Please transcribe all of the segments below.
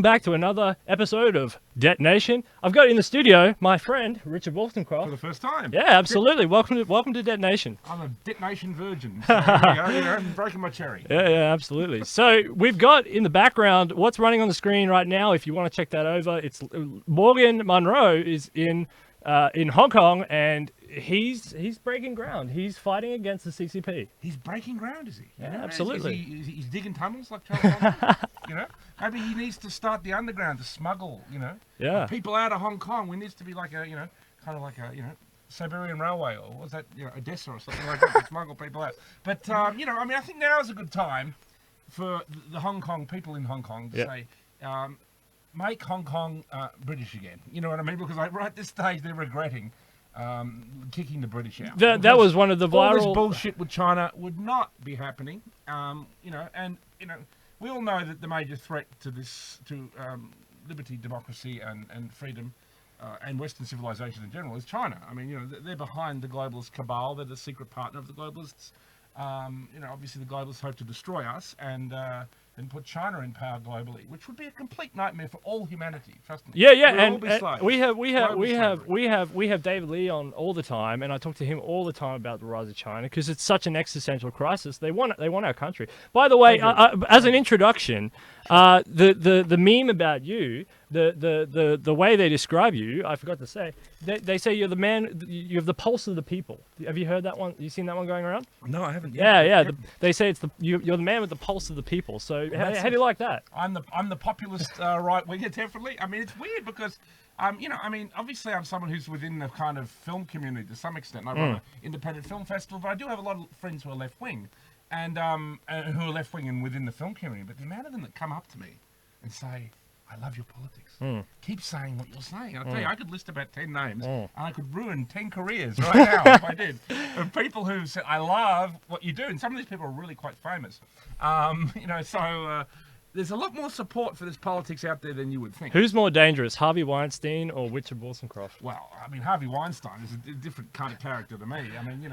back to another episode of Detonation. I've got in the studio my friend Richard Wolstencroft. For the first time. Yeah, absolutely. Welcome to Detonation. I'm a Detonation virgin. So there you go, I'm breaking my cherry. Yeah, absolutely. So we've got in the background what's running on the screen right now. If you want to check that over, it's Morgan Monroe is in Hong Kong, and he's breaking ground. He's fighting against the CCP. He's breaking ground, is he? Yeah, absolutely. He's digging tunnels like Charles Bronson? Maybe he needs to start the underground to smuggle, people out of Hong Kong. We needs to be like a, kind of like a, Siberian Railway, or was that, Odessa or something like that, to smuggle people out. But, I think now is a good time for the Hong Kong people in Hong Kong to say, make Hong Kong British again. You know what I mean? Because right at this stage, they're regretting kicking the British out. That was one of the viral... All this bullshit with China would not be happening. We all know that the major threat to liberty, democracy, and freedom, and Western civilization in general is China. I mean, they're behind the globalist cabal. They're the secret partner of the globalists. Obviously the globalists hope to destroy us and put China in power globally, which would be a complete nightmare for all humanity. Trust me. Yeah, and we have David Lee on all the time, and I talk to him all the time about the rise of China because it's such an existential crisis. They want our country. By the way, as an introduction, the meme about you, the way they describe you, I forgot to say, they say you're the man, you have the pulse of the people. Have you heard that one? You seen that one going around? No, I haven't. They say you're the man with the pulse of the people. So how do you like that? I'm the populist right winger, definitely. I mean, it's weird because obviously I'm someone who's within the kind of film community to some extent. I run an independent film festival, but I do have a lot of friends who are left wing, and who are left wing and within the film community. But the amount of them that come up to me and say, I love your politics. Keep saying what you're saying. I'll tell you, I could list about 10 names, and I could ruin 10 careers right now if I did. Of people who said, I love what you do. And some of these people are really quite famous. There's a lot more support for this politics out there than you would think. Who's more dangerous, Harvey Weinstein or Richard Wolstencroft? Well, Harvey Weinstein is a different kind of character to me.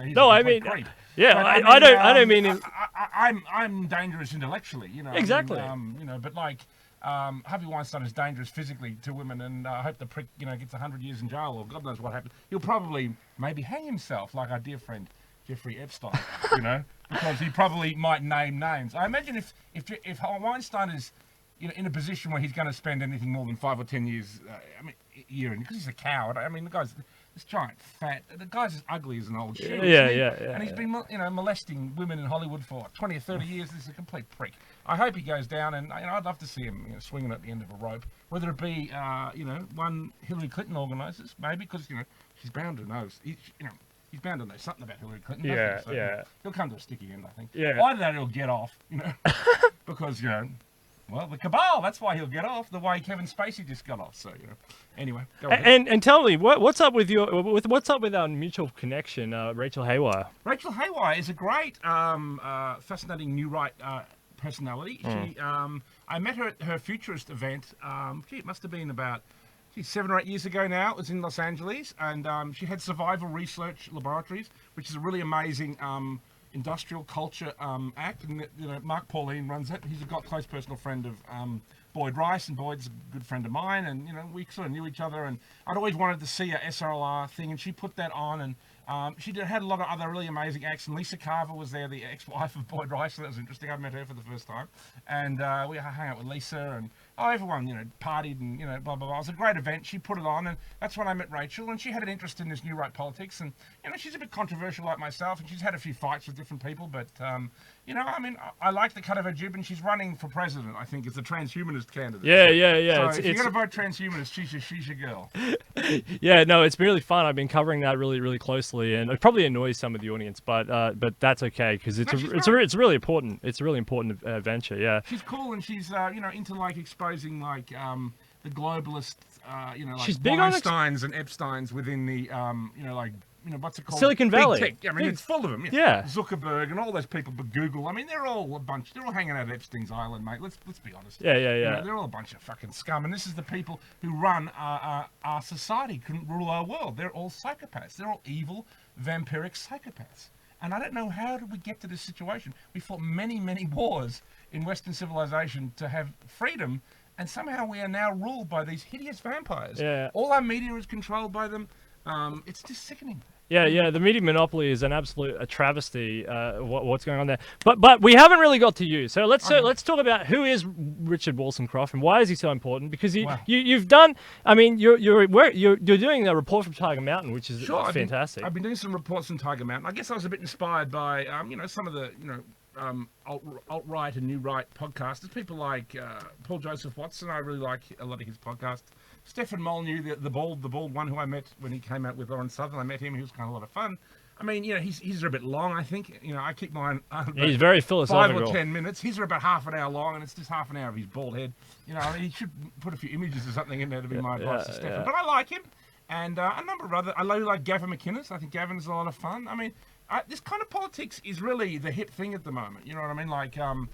He's a creep. Yeah, but, I don't mean... I'm dangerous intellectually, Exactly. Harvey Weinstein is dangerous physically to women, and I hope the prick, gets 100 years in jail, or God knows what happens. He'll probably maybe hang himself, like our dear friend Jeffrey Epstein, because he probably might name names. I imagine if Weinstein is, in a position where he's going to spend anything more than 5 or 10 years, a year, and because he's a coward. The guy's this giant fat. The guy's as ugly as an old shoe. Yeah. And he's been, molesting women in Hollywood for 20 or 30 years. This is a complete prick. I hope he goes down, and I'd love to see him swinging at the end of a rope. Whether it be, one Hillary Clinton organises, maybe, because she's bound to know. He's bound to know something about Hillary Clinton. So he'll come to a sticky end, I think. Yeah. Either that, or he'll get off. Because well, the cabal. That's why he'll get off. The way Kevin Spacey just got off. So anyway. Go ahead. And tell me what's up with what's up with our mutual connection, Rachel Haywire. Rachel Haywire is a great, fascinating new right personality. She, I met her at her Futurist event. It must have been about 7 or 8 years ago now. It was in Los Angeles, and she had Survival Research Laboratories, which is a really amazing industrial culture act, and Mark Pauline runs it. He's a close personal friend of Boyd Rice, and Boyd's a good friend of mine, and we sort of knew each other, and I'd always wanted to see a SRLR thing, and she put that on, and she had a lot of other really amazing acts, and Lisa Carver was there, the ex-wife of Boyd Rice, so that was interesting. I met her for the first time, and we hung out with Lisa, and everyone, partied and, blah, blah, blah. It was a great event. She put it on, and that's when I met Rachel, and she had an interest in this new right politics, and, she's a bit controversial like myself, and she's had a few fights with different people, but, I like the cut of her jib, and she's running for president, I think, as a transhumanist candidate. Yeah. So if you're going to vote transhumanist, she's your girl. Yeah, no, it's really fun. I've been covering that really, really closely, and it probably annoys some of the audience, but that's okay, because it's really important. It's a really important venture, yeah. She's cool, and she's, into, exposing, the globalist, she's big Weinsteins and Epsteins within the, what's it called? Silicon Valley. Big tech. It's full of them. Yeah. Zuckerberg and all those people, but Google. They're all a bunch. They're all hanging out at Epstein's Island, mate. Let's be honest. Yeah. They're all a bunch of fucking scum, and this is the people who run our society, can rule our world. They're all psychopaths. They're all evil, vampiric psychopaths. And I don't know, how did we get to this situation? We fought many, many wars in Western civilization to have freedom and somehow we are now ruled by these hideous vampires. Yeah. All our media is controlled by them. It's just sickening. Yeah. The media monopoly is an absolute travesty. What's going on there? But we haven't really got to you. So let's talk about who is Richard Wolstencroft and why is he so important? Because you've done. I mean, you're doing a report from Tiger Mountain, which is fantastic. I've been doing some reports from Tiger Mountain. I guess I was a bit inspired by some of the alt-right and new right podcasters. People like Paul Joseph Watson. I really like a lot of his podcasts. Stefan Molyneux, the bald one who I met when he came out with Lauren Southern. I met him. He was kind of a lot of fun. I mean, his are a bit long, I think. I keep mine. He's very philosophical. 5 or 10 minutes. His are about half an hour long, and it's just half an hour of his bald head. He should put a few images or something in there to be my advice to Stefan. Yeah. But I like him, and a number of other. I like Gavin McInnes. I think Gavin is a lot of fun. I mean, this kind of politics is really the hip thing at the moment. You know what I mean? Like, and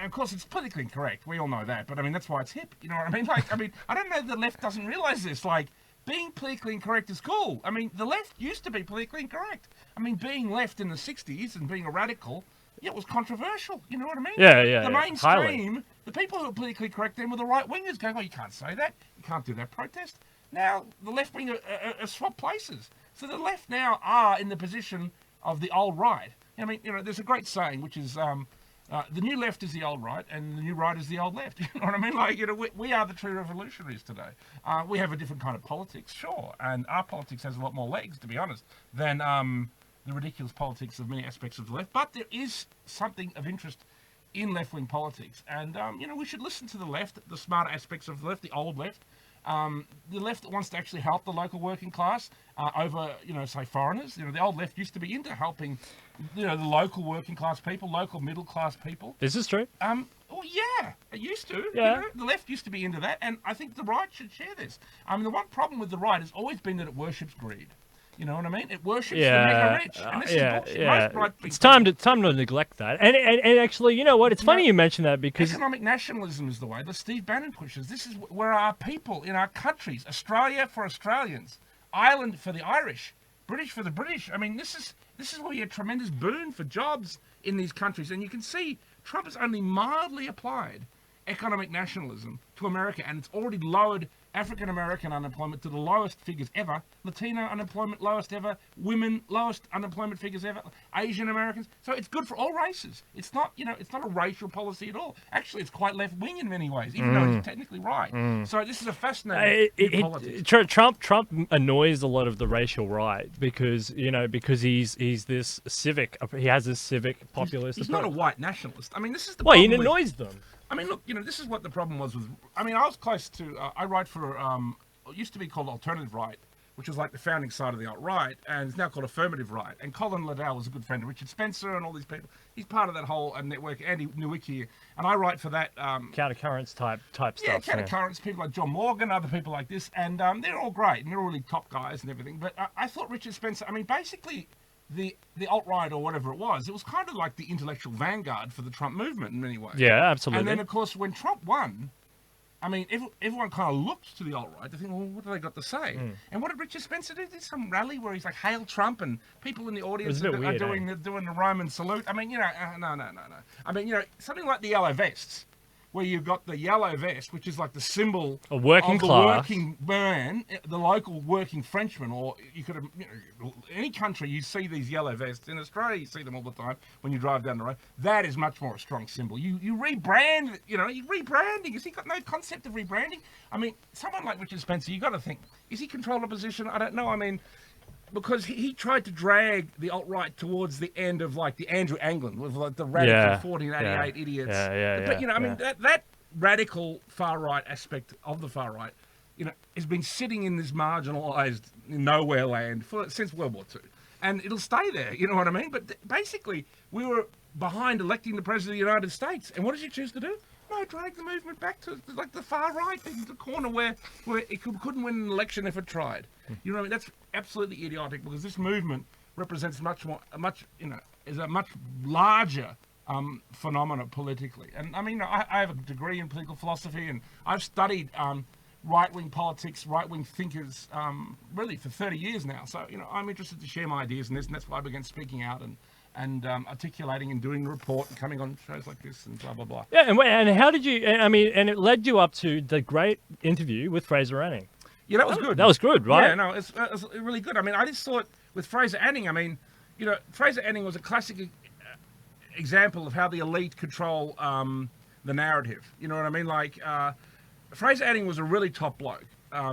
of course, it's politically incorrect. We all know that. But I mean, that's why it's hip. You know what I mean? Like, I don't know if the left doesn't realize this. Like, being politically incorrect is cool. I mean, the left used to be politically incorrect. I mean, being left in the 60s and being a radical, it was controversial. You know what I mean? Yeah. The mainstream, the people who were politically correct then were the right-wingers going, oh, you can't say that. You can't do that protest. Now, the left-wing are swapped places. So the left now are in the position of the old right. I mean, there's a great saying, which is... the new left is the old right, and the new right is the old left. You know what I mean? Like, we are the true revolutionaries today. We have a different kind of politics, sure, and our politics has a lot more legs, to be honest, than the ridiculous politics of many aspects of the left. But there is something of interest in left-wing politics, and we should listen to the left, the smart aspects of the left, the old left. The left that wants to actually help the local working class over, say, foreigners. The old left used to be into helping, the local working class people, local middle class people. This is true. Well, yeah, it used to. Yeah. The left used to be into that, and I think the right should share this. The one problem with the right has always been that it worships greed. You know what I mean? It worships the mega rich, and this is bullshit. Most right it's time to neglect that. And actually, you know what? It's funny you mention that because economic nationalism is the way that Steve Bannon pushes. This is where our people in our countries, Australia for Australians, Ireland for the Irish, British for the British. I mean, this is where you get tremendous boon for jobs in these countries, and you can see Trump has only mildly applied economic nationalism to America, and it's already lowered African American unemployment to the lowest figures ever, Latino unemployment lowest ever, women lowest unemployment figures ever, Asian Americans. So it's good for all races. It's not, it's not a racial policy at all. Actually, it's quite left wing in many ways, even though he's technically right. So this is a fascinating politics. Trump annoys a lot of the racial right because he's this civic. He has this civic populist. He's not a white nationalist. I mean, this is the well, problem he annoys them. I mean, look, this is what the problem was with... I mean, I was close to... I write for... it used to be called Alternative Right, which was like the founding side of the alt-right, and it's now called Affirmative Right. And Colin Liddell is a good friend of Richard Spencer and all these people. He's part of that whole network, Andy Nowicki, and I write for that... countercurrents type stuff. Yeah, countercurrents, people like John Morgan, other people like this, and they're all great, and they're all really top guys and everything. But I thought Richard Spencer... I mean, basically... The alt-right or whatever it was kind of like the intellectual vanguard for the Trump movement in many ways. Yeah, absolutely. And then, of course, when Trump won, I mean, everyone kind of looked to the alt-right to think, well, what do they got to say? And what did Richard Spencer do? Did some rally where he's like, hail Trump, and people in the audience are doing the Roman salute? I mean, no. I mean, something like the yellow vests, where you've got the yellow vest, which is like the symbol of the working man, the local working Frenchman, or you could have, any country you see these yellow vests. In Australia, you see them all the time when you drive down the road. That is much more a strong symbol. You rebrand, you're rebranding. Has he got no concept of rebranding? I mean, someone like Richard Spencer, you got to think, is he controlling opposition? I don't know. I mean, because he tried to drag the alt-right towards the end of like the Andrew Anglin with like the radical 1488 idiots. But I mean that radical far right aspect of the far right, has been sitting in this marginalised nowhere land since World War II, and it'll stay there. You know what I mean? But basically, we were behind electing the president of the United States, and what did you choose to do? No, drag the movement back to like the far right, the corner where it couldn't win an election if it tried. You know what I mean? That's absolutely idiotic, because this movement represents is a much larger phenomena politically. And I mean, I have a degree in political philosophy, and I've studied right-wing politics, right-wing thinkers, really for 30 years now. So I'm interested to share my ideas in this, and that's why I began speaking out and and articulating and doing the report and coming on shows like this and blah blah blah. Yeah, and how did you? I mean, and it led you up to the great interview with Fraser Anning. Yeah, that was good. That was good, right? Yeah, no, it was really good. I mean, I just thought with Fraser Anning, I mean, Fraser Anning was a classic example of how the elite control the narrative. You know what I mean? Like, Fraser Anning was a really top bloke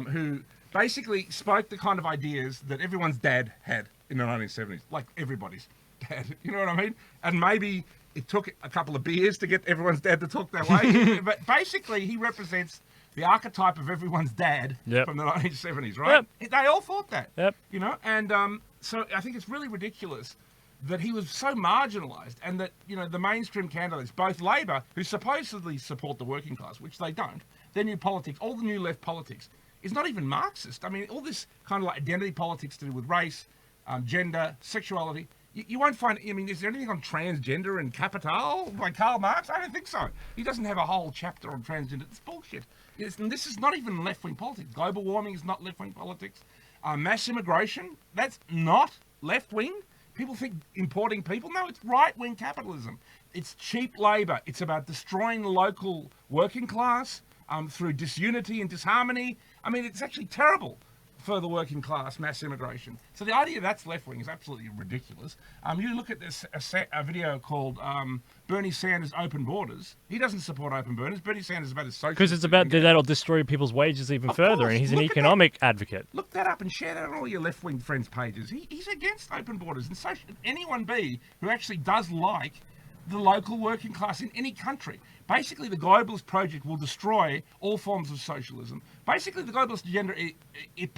who basically spoke the kind of ideas that everyone's dad had in the 1970s, like everybody's dad. You know what I mean? And maybe it took a couple of beers to get everyone's dad to talk that way. But basically, he represents the archetype of everyone's dad from the 1970s, right? Yep. They all thought that, and so I think it's really ridiculous that he was so marginalised, and that the mainstream candidates, both Labor, who supposedly support the working class, which they don't, their new politics, all the new left politics, is not even Marxist. I mean, all this kind of like identity politics to do with race, gender, sexuality. You won't find, I mean, is there anything on transgender and Capital by Karl Marx? I don't think so. He doesn't have a whole chapter on transgender. It's bullshit. And this is not even left-wing politics. Global warming is not left-wing politics. Mass immigration, that's not left-wing. People think importing people. No, it's right-wing capitalism. It's cheap labour. It's about destroying the local working class through disunity and disharmony. I mean, it's actually terrible for the working class, mass immigration. So the idea that's left-wing is absolutely ridiculous. You look at this a video called Bernie Sanders Open Borders. He doesn't support open borders. Bernie Sanders is about his social... Because it's about that'll destroy people's wages even further, and he's an economic advocate. Look that up and share that on all your left-wing friends' pages. He's against open borders, and so should anyone be who actually does like the local working class in any country. Basically, the globalist project will destroy all forms of socialism. Basically, the globalist agenda, it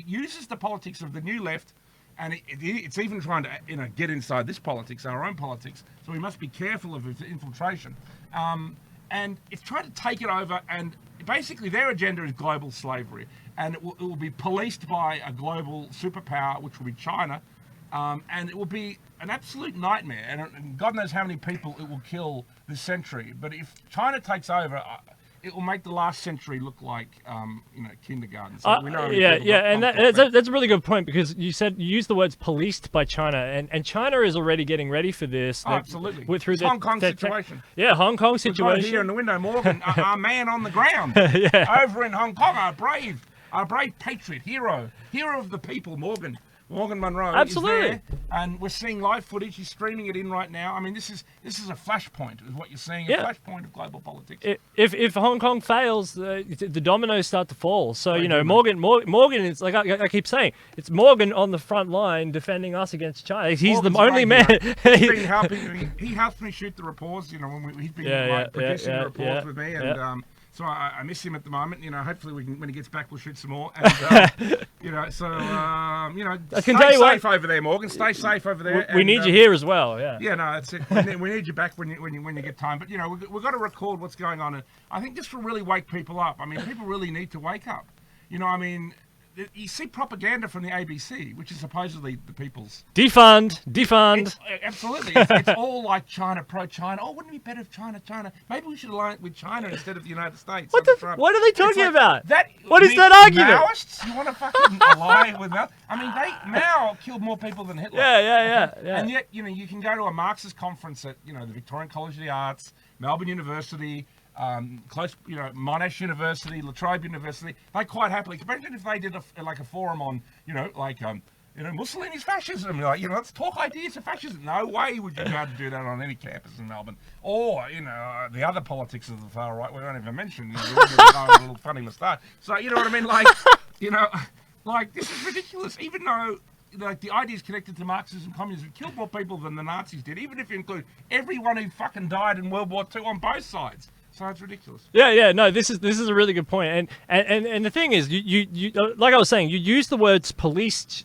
uses the politics of the new left, and it's even trying to get inside this politics, our own politics. So we must be careful of its infiltration. And it's trying to take it over, and basically their agenda is global slavery, and it will be policed by a global superpower, which will be China. And it will be an absolute nightmare, and God knows how many people it will kill this century. But if China takes over, it will make the last century look like, kindergarten. So we know and that's a really good point, because you used the words policed by China, and China is already getting ready for this. Absolutely. Through Hong Kong situation. Hong Kong situation. We've got here in the window, Morgan, our man on the ground, over in Hong Kong, our brave patriot, hero of the people, Morgan Monroe. Absolutely. Is there, and we're seeing live footage. He's streaming it in right now. I mean, this is a flashpoint, is what you're seeing. A flashpoint of global politics. If Hong Kong fails, the dominoes start to fall. So Morgan is, like I keep saying, it's Morgan on the front line defending us against China. He's the only man. He's been he helps me shoot the reports. When he's been producing the reports with me, and so I miss him at the moment. Hopefully when he gets back, we'll shoot some more. And, stay safe over there, Morgan. Stay safe over there. We need you here as well. Yeah. Yeah, no, that's it. We need you back when you get time. But we've got to record what's going on. And I think just to really wake people up. I mean, people really need to wake up. You see propaganda from the ABC, which is supposedly the people's... Defund. Absolutely. It's all like China, pro-China. Oh, wouldn't it be better if China? Maybe we should align with China instead of the United States. What are they talking about? What is that argument? Maoists? You want to fucking ally with Mao? I mean, Mao killed more people than Hitler. Yeah. And yet, you can go to a Marxist conference at, the Victorian College of the Arts, Melbourne University, Monash University, La Trobe University. They quite happily. Imagine if they did a forum on, Mussolini's fascism. Let's talk ideas of fascism. No way would you be able to do that on any campus in Melbourne. Or, the other politics of the far right we won't even mention. A little funny moustache. So, you know what I mean? This is ridiculous. Even though the ideas connected to Marxism and communism killed more people than the Nazis did, even if you include everyone who fucking died in World War II on both sides. So it's ridiculous. Yeah. No, this is a really good point. And the thing is, you like I was saying, you use the words policed,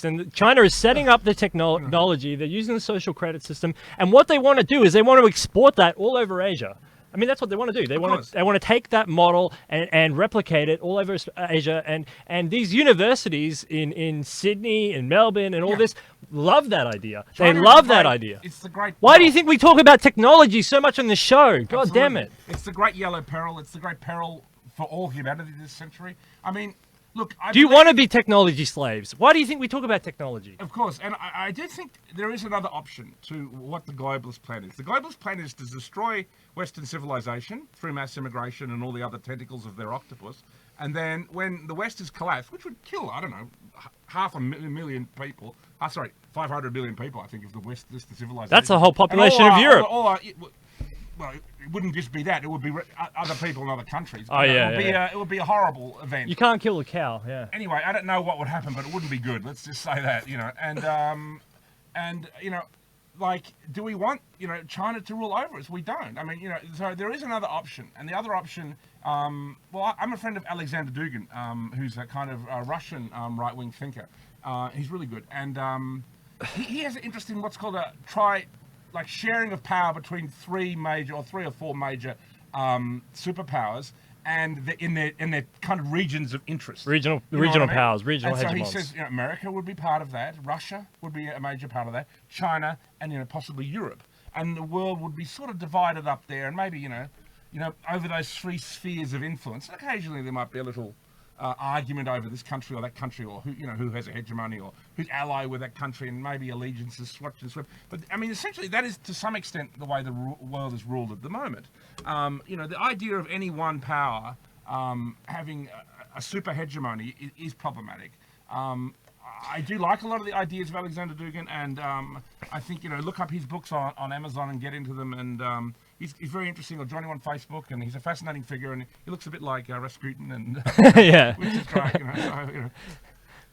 and China is setting up the technology. They're using the social credit system, and what they want to do is they want to export that all over Asia. I mean, that's what they want to do. They want to take that model and replicate it all over Asia. And these universities in Sydney and Melbourne and all this love that idea. They love that idea. It's the great... Why do you think we talk about technology so much on the show? God damn it. It's the great yellow peril. It's the great peril for all humanity this century. I mean, look, Do you want to be technology slaves? Why do you think we talk about technology? Of course, and I do think there is another option to what the globalist plan is. The globalist plan is to destroy Western civilization through mass immigration and all the other tentacles of their octopus. And then when the West is collapsed, which would kill, I don't know, 500,000 people, 500 million people, I think, if the West is the civilization. That's the whole population of Europe. Well, it wouldn't just be that. It would be other people in other countries. Oh, yeah, It would be a horrible event. You can't kill a cow, yeah. Anyway, I don't know what would happen, but it wouldn't be good. Let's just say that, And do we want, China to rule over us? We don't. I mean, so there is another option. And the other option, I'm a friend of Alexander Dugin, who's a kind of Russian right-wing thinker. He's really good. And he has an interest in what's called sharing of power between three or four major superpowers, and in their kind of regions of interest. Regional powers, regional hegemons. So he says, America would be part of that, Russia would be a major part of that, China, and possibly Europe, and the world would be sort of divided up there, and maybe over those three spheres of influence. And occasionally there might be a little argument over this country or that country, or who has a hegemony, or who's ally with that country, and maybe allegiances swatch and swept. But I mean, essentially, that is to some extent the way the world is ruled at the moment. The idea of any one power having a super hegemony is problematic. I do like a lot of the ideas of Alexander Dugin, and I think look up his books on Amazon and get into them. And he's very interesting. Or join him on Facebook, and he's a fascinating figure, and he looks a bit like Rasputin, and yeah, which is great.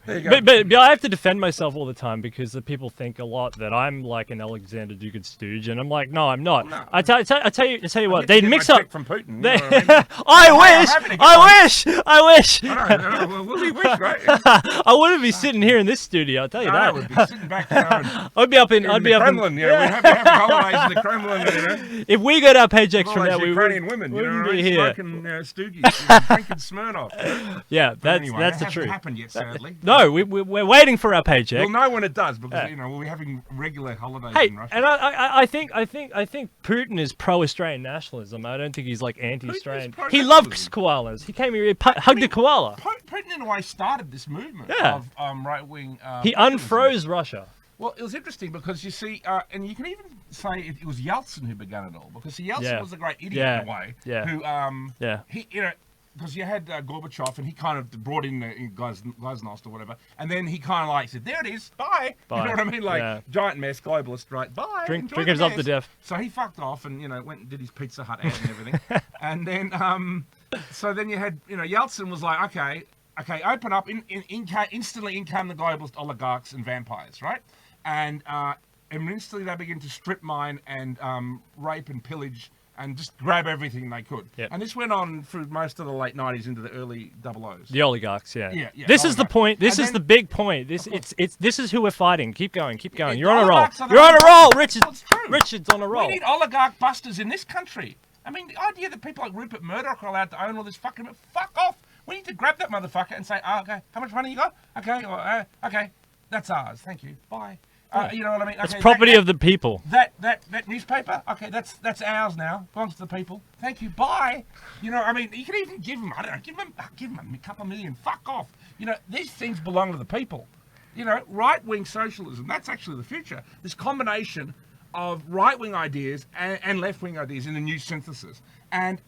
There you go. But I have to defend myself all the time because the people think a lot that I'm like an Alexander Dugin stooge, and I'm like, no, I'm not. No. I tell you what, they'd mix my up check from Putin. I wish. I know. Well, we wish, right? I wouldn't be sitting here in this studio. I'll tell you that. I would be sitting back there. I'd be up in the Kremlin. We'd have holidays in the Kremlin. If we got our paychecks from that, we Ukrainian women, wouldn't be here. Smoking stoogies, drinking Smirnoff. Yeah, that's anyway, the that truth. hasn't happened yet, sadly. No, we're waiting for our paycheck. We'll know when it does, because we'll be having regular holidays Hey, in Russia. and I think Putin is pro-Australian nationalism. I don't think he's like anti-Australian. He loves koalas. He came here, he hugged a koala. Putin, in a way, started this movement of right-wing. He unfroze Russia. Well, it was interesting because you see, and you can even say it was Yeltsin who began it all, because Yeltsin was a great idiot in a way. Yeah. He, because you had Gorbachev, and he kind of brought in Glasnost or whatever, and then he kind of like said, "There it is, bye." You know what I mean? Like giant mess, globalist, right? Bye. Drink himself to death. So he fucked off, and went and did his Pizza Hut ad and everything, and then so then you had Yeltsin was like, okay, open up, instantly in came the globalist oligarchs and vampires, right? And instantly they begin to strip mine and rape and pillage and just grab everything they could. Yep. And this went on through most of the late 90s into the early 00s. The oligarchs, yeah. This is the point. This is the big point. This is who we're fighting. Keep going. You're on a roll. You're on a roll, Richard. Richard's on a roll. We need oligarch busters in this country. I mean, the idea that people like Rupert Murdoch are allowed to own all this fucking... Fuck off. We need to grab that motherfucker and say, okay, how much money you got? Okay, okay, that's ours. Thank you. Bye. You know what I mean? It's property of the people. That newspaper, okay, that's ours now. Belongs to the people. Thank you. Bye. I mean, you can even give them, I don't know, give them a couple million. Fuck off. These things belong to the people. Right-wing socialism, that's actually the future. This combination of right-wing ideas and left-wing ideas in a new synthesis. And,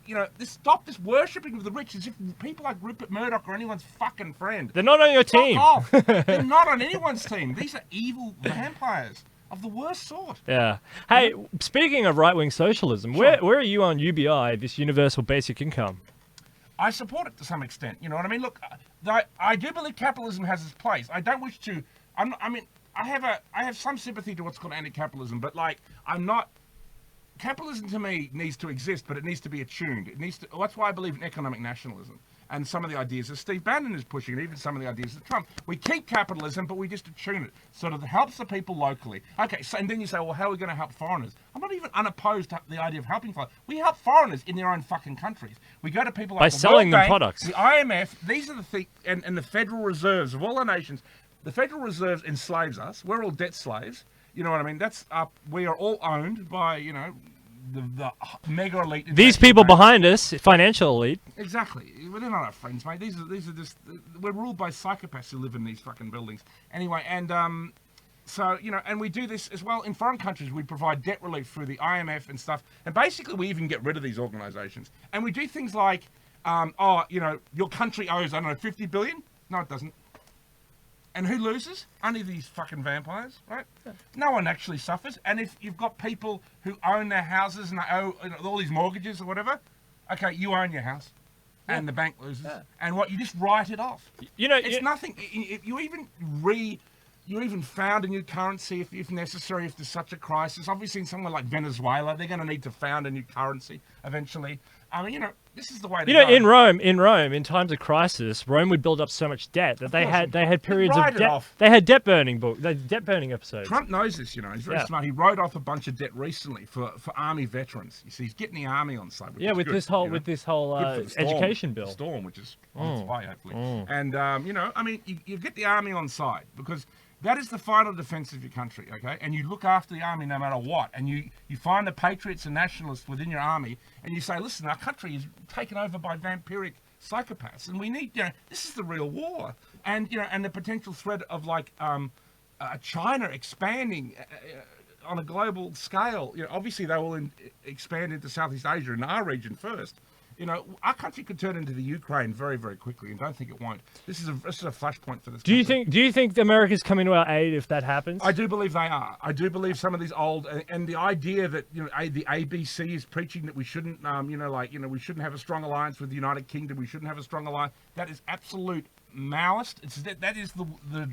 stop this worshipping of the rich as if people like Rupert Murdoch are anyone's fucking friend. They're not on your team. Fuck off. They're not on anyone's team. These are evil vampires of the worst sort. Yeah. Hey, speaking of right-wing socialism, where are you on UBI, this universal basic income? I support it to some extent. You know what I mean? Look, I do believe capitalism has its place. I don't wish to... I have some sympathy to what's called anti-capitalism, but I'm not... Capitalism to me needs to exist, but it needs to be attuned. That's why I believe in economic nationalism and some of the ideas that Steve Bannon is pushing, and even some of the ideas of Trump. We keep capitalism, but we just attune it so that it helps the people locally. Okay, so, and then you say, well, how are we going to help foreigners? I'm not even unopposed to the idea of helping foreigners. We help foreigners in their own fucking countries. We go to people like by the selling World them Bank, products. The IMF. These are the things, and the Federal Reserves of all our nations. The Federal Reserve enslaves us. We're all debt slaves. You know what I mean? We are all owned by, the mega elite. These international people banks. behind us, financial elite. Exactly. Well, they're not our friends, mate. These are just we're ruled by psychopaths who live in these fucking buildings. Anyway, and so and we do this as well in foreign countries. We provide debt relief through the IMF and stuff, and basically we even get rid of these organisations. And we do things like, your country owes, I don't know, 50 billion. No, it doesn't. And who loses? Only these fucking vampires, right? Yeah. No one actually suffers. And if you've got people who own their houses and they owe all these mortgages or whatever, okay, you own your house, and the bank loses, and you just write it off. It's nothing. If you even found a new currency if necessary, if there's such a crisis. Obviously, in somewhere like Venezuela, they're going to need to found a new currency eventually. I mean, this is the way to go. In Rome, in times of crisis, Rome would build up so much debt that they had periods of debt. They had debt burning episodes. Trump knows this, He's very smart. He wrote off a bunch of debt recently for army veterans. You see, he's getting the army on side. With this whole education bill. Storm, which is on its way, hopefully. And you get the army on side because that is the final defense of your country, okay? And you look after the army no matter what. And you find the patriots and nationalists within your army, and you say, listen, our country is taken over by vampiric psychopaths, and we need, this is the real war. And, and the potential threat of, China expanding on a global scale. Obviously they will expand into Southeast Asia and our region first. Our country could turn into the Ukraine very, very quickly, and don't think it won't. This is a flashpoint for this. Do you think America's coming to our aid if that happens? I do believe they are. I do believe some of these old and the idea that the ABC is preaching that we shouldn't, we shouldn't have a strong alliance with the United Kingdom. We shouldn't have a strong alliance. That is absolute Maoist. That is the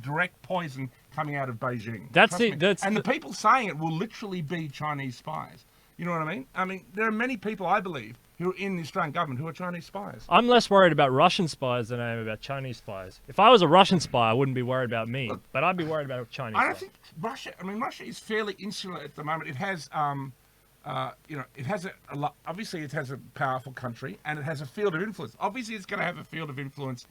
direct poison coming out of Beijing. The people saying it will literally be Chinese spies. You know what I mean? I mean, there are many people, I believe, who are in the Australian government who are Chinese spies. I'm less worried about Russian spies than I am about Chinese spies. If I was a Russian spy, I wouldn't be worried about me, but I'd be worried about Chinese spies. I don't think Russia is fairly insular at the moment. It has, obviously it has a powerful country and it has a field of influence. Obviously it's going to have a field of influence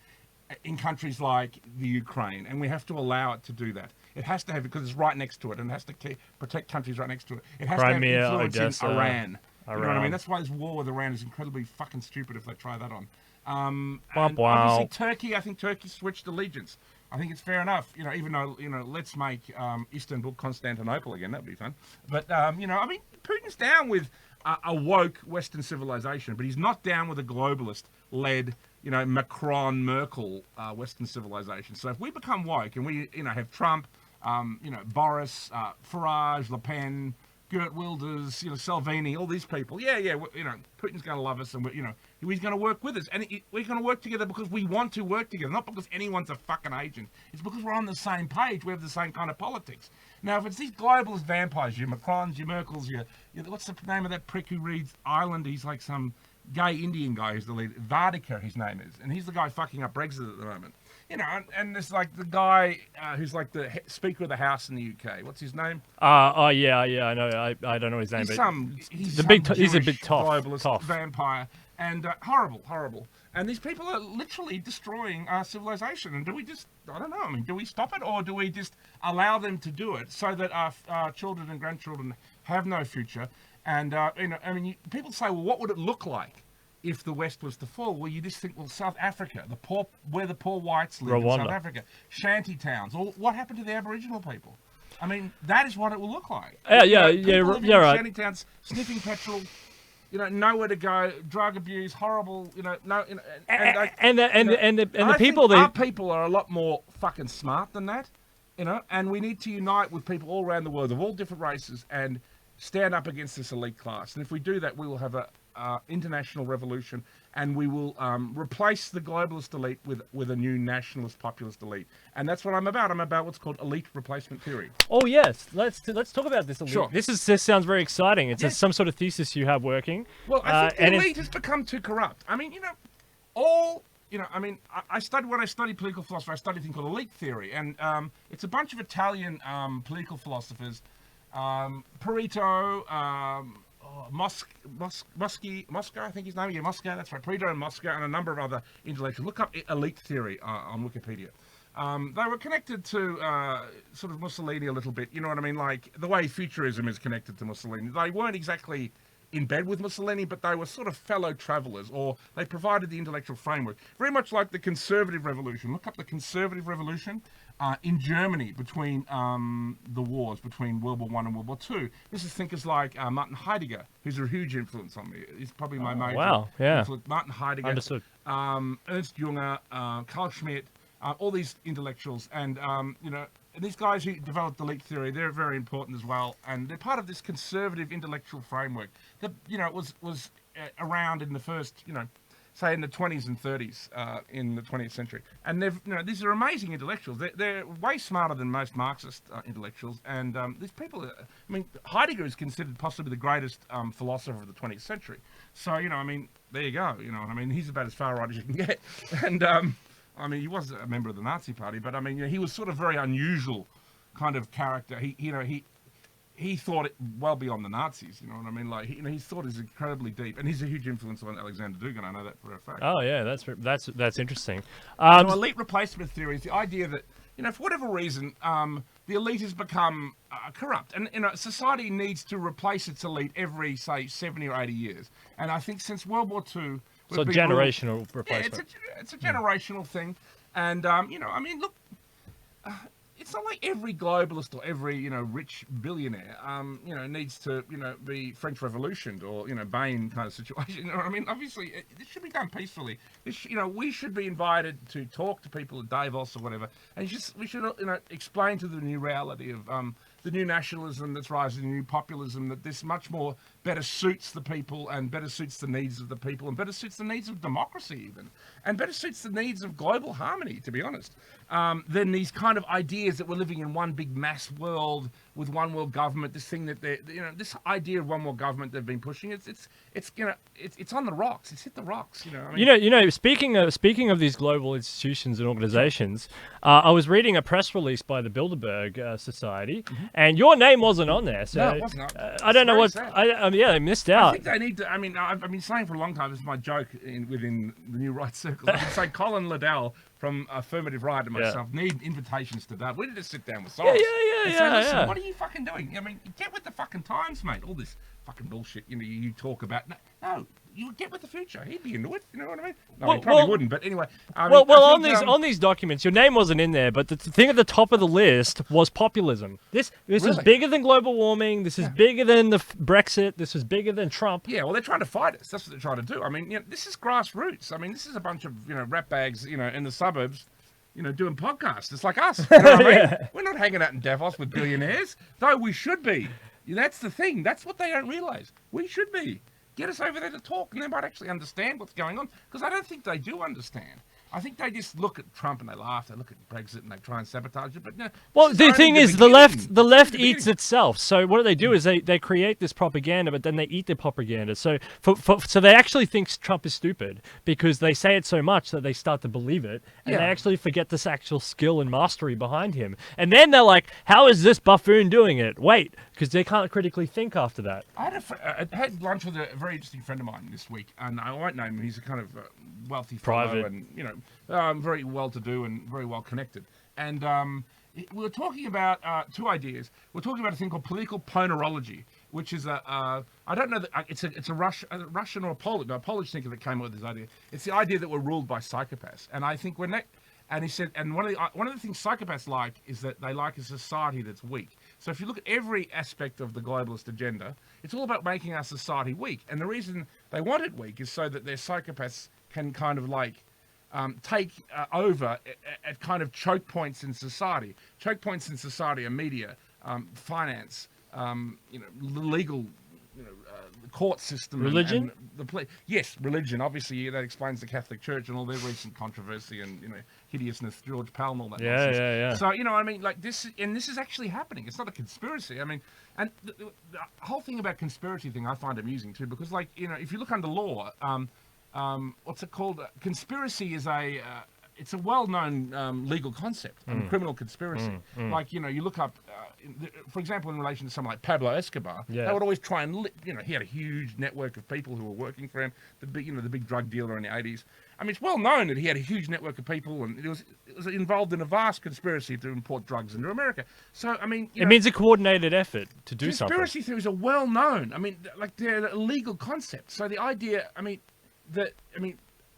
in countries like the Ukraine, and we have to allow it to do that. It has to have it because it's right next to it, and it has to protect countries right next to it. It has Crimea, to have influence in Iran. You know what I mean? That's why this war with Iran is incredibly fucking stupid if they try that on. Obviously Turkey, I think Turkey switched allegiance. I think it's fair enough, even though, let's make Istanbul Constantinople again. That'd be fun. But, Putin's down with a woke Western civilization, but he's not down with a globalist-led, Macron, Merkel Western civilization. So if we become woke and we, have Trump, Boris, Farage, Le Pen, Geert Wilders, Salvini, all these people. Putin's going to love us, and he's going to work with us, and we're going to work together because we want to work together, not because anyone's a fucking agent. It's because we're on the same page. We have the same kind of politics. Now, if it's these globalist vampires, your Macrons, your Merkels, what's the name of that prick who reads Ireland? He's like some gay Indian guy who's the leader. Vardika, his name is, and he's the guy fucking up Brexit at the moment. And there's like the guy who's like the Speaker of the House in the UK. What's his name? Yeah, I know. I don't know his name, he's a bit tough. Globalist vampire, and horrible. And these people are literally destroying our civilization. And do we just, I don't know, do we stop it, or do we just allow them to do it so that our children and grandchildren have no future? And, people say, well, what would it look like if the West was to fall? Well, you just think, South Africa, where the poor whites live in South Africa, shanty towns. Or what happened to the Aboriginal people? That is what it will look like. Yeah, right. Shanty towns, sniffing petrol, nowhere to go, drug abuse, horrible, and the people our people are a lot more fucking smart than that, and we need to unite with people all around the world of all different races and stand up against this elite class. And if we do that, we will have a international revolution, and we will replace the globalist elite with a new nationalist populist elite. And that's what I'm about. I'm about what's called elite replacement theory. Oh yes, let's talk about this elite. Sure. This sounds very exciting. It's some sort of thesis you have working. Well, I think the elite has become too corrupt. I studied when I studied political philosophy. I studied a thing called elite theory, and it's a bunch of Italian political philosophers. Pareto, Mosca, I think his name. Yeah, Mosca, that's right. Pareto and Mosca, and a number of other intellectuals. Look up elite theory on Wikipedia. They were connected to sort of Mussolini a little bit. You know what I mean? Like the way futurism is connected to Mussolini. They weren't exactly in bed with Mussolini, but they were sort of fellow travelers, or they provided the intellectual framework. Very much like the Conservative Revolution. Look up the Conservative Revolution in Germany between the wars, between World War I and World War II. This is thinkers like Martin Heidegger, who's a huge influence on me. He's probably my major influence. Martin Heidegger, Understood. Ernst Junger, Carl Schmitt, all these intellectuals, and and these guys who developed elite theory, they're very important as well, and they're part of this conservative intellectual framework that was around in the first, say in the 20s and 30s in the 20th century. And these are amazing intellectuals. They're way smarter than most Marxist intellectuals, and these people. Heidegger is considered possibly the greatest philosopher of the 20th century. So there you go. He's about as far right as you can get, and. He was a member of the Nazi Party, but he was sort of very unusual kind of character. He thought it well beyond the Nazis. You know what I mean? Like his thought is incredibly deep, and he's a huge influence on Alexander Dugin. I know that for a fact. Oh yeah, that's interesting. So elite replacement theory is the idea that for whatever reason the elite has become corrupt, and society needs to replace its elite every say 70 or 80 years. And I think since World War II. So generational replacement. Yeah, it's a generational thing, and look, it's not like every globalist or every rich billionaire needs to be French Revolutioned or Bain kind of situation. Obviously this should be done peacefully. We should be invited to talk to people at Davos or whatever, and we should explain to them the new reality of the new nationalism that's rising, the new populism, that this much more better suits the people and better suits the needs of the people and better suits the needs of democracy even, and better suits the needs of global harmony, to be honest, than these kind of ideas that we're living in one big mass world with one world government. This thing that this idea of one world government they've been pushing, it's on the rocks. It's hit the rocks. Speaking of these global institutions and organizations, I was reading a press release by the Bilderberg Society, and your name wasn't on there. So no, it wasn't. I don't know what. They missed out. I think they need to. I've been saying for a long time. This is my joke within the new right circles. I've been saying Colin Liddell from Affirmative Right and myself need invitations to that. We need to sit down with Soros. Listen, what are you fucking doing? Get with the fucking times, mate. All this fucking bullshit. You talk about. No, you would get with the future. He'd be into it. You know what I mean? No, he probably wouldn't. But anyway. On these documents, your name wasn't in there, but the thing at the top of the list was populism. This really? is bigger than global warming. This is bigger than the Brexit. This is bigger than Trump. Yeah, well, they're trying to fight us. That's what they're trying to do. This is grassroots. This is a bunch of rat bags, in the suburbs, doing podcasts. It's like us. You know what I mean? We're not hanging out in Davos with billionaires, though we should be. That's the thing. That's what they don't realise. We should be. Get us over there to talk, and they might actually understand what's going on. Because I don't think they do understand. I think they just look at Trump and they laugh. They look at Brexit and they try and sabotage it. But no. Well, the thing is, the left eats itself. So what they do is they create this propaganda, but then they eat the propaganda. So so they actually think Trump is stupid because they say it so much that they start to believe it, and they actually forget this actual skill and mastery behind him. And then they're like, "How is this buffoon doing it?" Wait, because they can't critically think after that. I had lunch with a very interesting friend of mine this week, and I won't name him. He's a kind of wealthy fellow, and very well-to-do and very well-connected. And we were talking about two ideas. We're talking about a thing called political ponerology, which is I don't know that it's a Russian or a Polish thinker that came up with this idea. It's the idea that we're ruled by psychopaths, and I think and he said, and one of the things psychopaths like is that they like a society that's weak. So if you look at every aspect of the globalist agenda, it's all about making our society weak. And the reason they want it weak is so that their psychopaths can kind of take over at kind of choke points in society. Choke points in society are media, finance, legal, the court system, religion. Yes, religion. Obviously, that explains the Catholic Church and all their recent controversy and hideousness, George Pell and all that nonsense. Yeah. So like this, and this is actually happening. It's not a conspiracy. And the whole thing about conspiracy thing I find amusing too, because if you look under law, what's it called? Conspiracy is it's a well-known legal concept, criminal conspiracy. Like, you look up, for example, in relation to someone like Pablo Escobar, they would always try and, he had a huge network of people who were working for him, the big drug dealer in the 80s. I mean, it's well known that he had a huge network of people, and it was involved in a vast conspiracy to import drugs into America. So, I mean, it means a coordinated effort to do something. Conspiracy theories are well known. I mean, like, they're a legal concept. So the idea,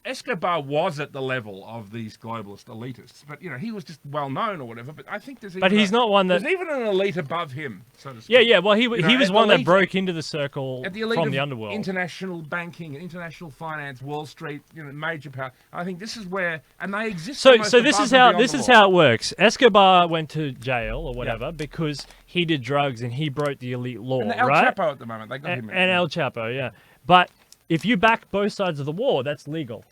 Escobar was at the level of these globalist elitists, but he was just well known or whatever. But I think there's he's not one that there's even an elite above him, so to speak. Yeah. Well, he was one that broke into the circle at the elite from of the underworld. International banking and international finance, Wall Street, major power. I think this is where, and they exist. So this is how it works. Escobar went to jail or whatever because he did drugs and he broke the elite law, and El right? Chapo at the moment, they got him. And El Chapo, yeah. But if you back both sides of the war, that's legal.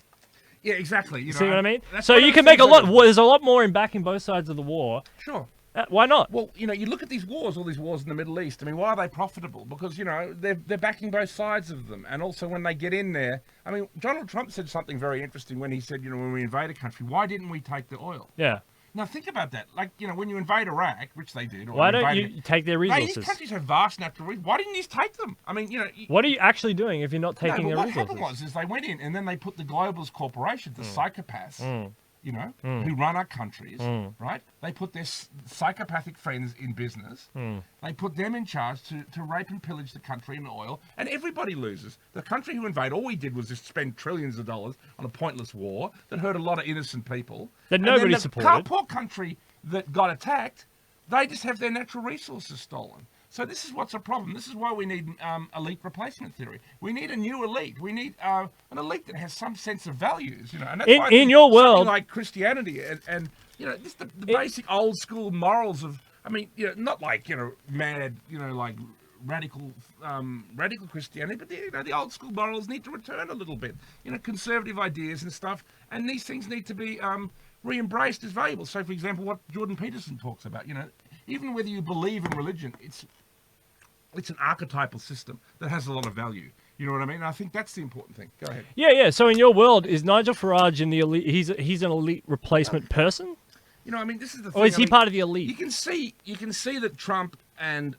Yeah, exactly. You See what I mean? That's so you can make a lot. There's a lot more in backing both sides of the war. Sure. Why not? Well, you look at all these wars in the Middle East. I mean, why are they profitable? Because, they're backing both sides of them. And also when they get in there, I mean, Donald Trump said something very interesting when he said, when we invade a country, why didn't we take the oil? Yeah. Now, think about that. Like, when you invade Iraq, which they did. Or why don't you take their resources? These countries have vast natural resources. Why didn't you just take them? I mean, What are you actually doing if you're not taking their resources? What happened was they went in and then they put the globalist corporations, the psychopaths, who run our countries, right? They put their psychopathic friends in business. They put them in charge to rape and pillage the country and oil, and everybody loses. The country who invade, all we did was just spend trillions of dollars on a pointless war that hurt a lot of innocent people. That nobody supported. The poor country that got attacked, they just have their natural resources stolen. So this is what's a problem. This is why we need elite replacement theory. We need a new elite. We need an elite that has some sense of values. And that's why in your world, like Christianity and just the basic old school morals of. I mean, not like mad, like radical Christianity, but the old school morals need to return a little bit. Conservative ideas and stuff, and these things need to be re-embraced as valuable. So, for example, what Jordan Peterson talks about, even whether you believe in religion, it's an archetypal system that has a lot of value. You know what I mean? And I think that's the important thing. Go ahead. Yeah. So in your world, is Nigel Farage in the elite? He's an elite replacement person. I mean, this is the thing. Or is he part of the elite? You can see that Trump and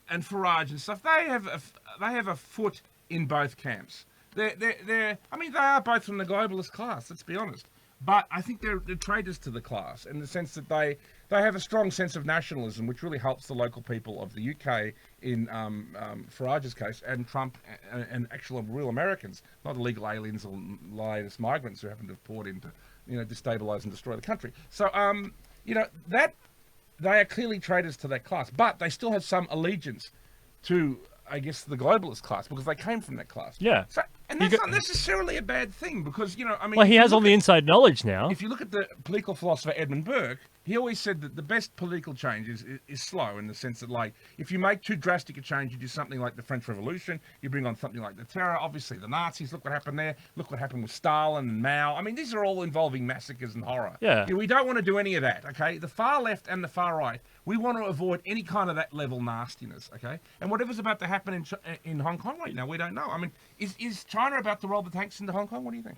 Farage and stuff, they have a foot in both camps. They are both from the globalist class. Let's be honest. But I think they're traitors to the class in the sense that they have a strong sense of nationalism, which really helps the local people of the UK in Farage's case, and Trump and actual real Americans, not illegal aliens or lioness migrants who happen to have poured in to destabilise and destroy the country. So that they are clearly traitors to that class, but they still have some allegiance to, I guess, the globalist class because they came from that class. Yeah. So, and that's not necessarily a bad thing because, Well, he has all the inside knowledge now. If you look at the political philosopher Edmund Burke, he always said that the best political change is slow in the sense that, like, if you make too drastic a change, you do something like the French Revolution, you bring on something like the terror, obviously the Nazis, look what happened there, look what happened with Stalin and Mao. I mean, these are all involving massacres and horror. Yeah. We don't want to do any of that, okay? The far left and the far right, we want to avoid any kind of that level nastiness, okay? And whatever's about to happen in Hong Kong right now, we don't know. I mean, is China about to roll the tanks into Hong Kong? What do you think?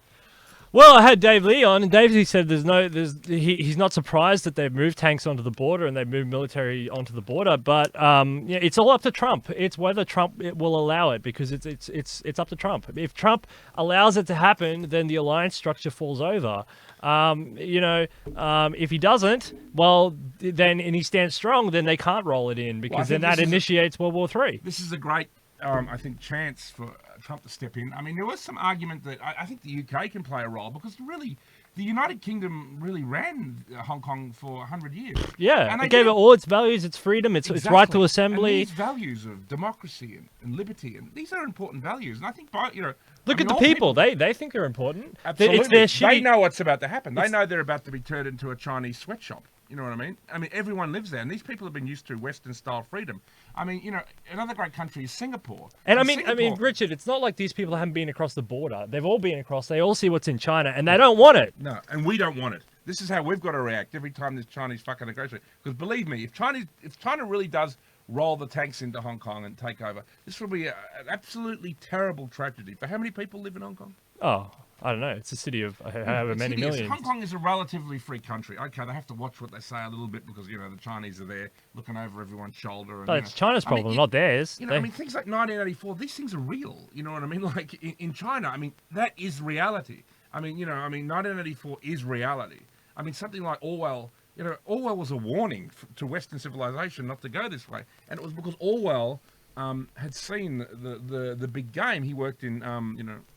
Well, I had Dave Lee on, and Dave said he's not surprised that they've moved tanks onto the border and they've moved military onto the border, but it's all up to Trump. It's whether Trump will allow it because it's up to Trump. If Trump allows it to happen, then the alliance structure falls over. If he doesn't, well, then and he stands strong, then they can't roll it in because then that initiates World War III. This is a great, I think, chance for Trump to step in. I mean, there was some argument that I think the UK can play a role because really, the United Kingdom really ran Hong Kong for 100 years. Yeah, and they gave it all its values, its freedom, its right to assembly. And these values of democracy and liberty, and these are important values. And I think, look at the people. They think they're important. Absolutely. It's their they know what's about to happen. They know they're about to be turned into a Chinese sweatshop. You know what I mean? I mean, everyone lives there, and these people have been used to Western-style freedom. I mean, another great country is Singapore. And I mean, Richard, it's not like these people haven't been across the border. They've all been across. They all see what's in China, and they don't want it. No, and we don't want it. This is how we've got to react every time there's Chinese fucking aggression. Because believe me, if China really does roll the tanks into Hong Kong and take over, this will be an absolutely terrible tragedy. For how many people live in Hong Kong? Oh, I don't know. It's a city of however many millions. Hong Kong is a relatively free country. Okay, they have to watch what they say a little bit because the Chinese are there looking over everyone's shoulder. And, But it's China's problem, not theirs. I mean, things like 1984. These things are real. You know what I mean? Like in China, I mean, that is reality. I mean, 1984 is reality. I mean, something like Orwell. Orwell was a warning to Western civilization not to go this way, and it was because Orwell had seen the big game. He worked in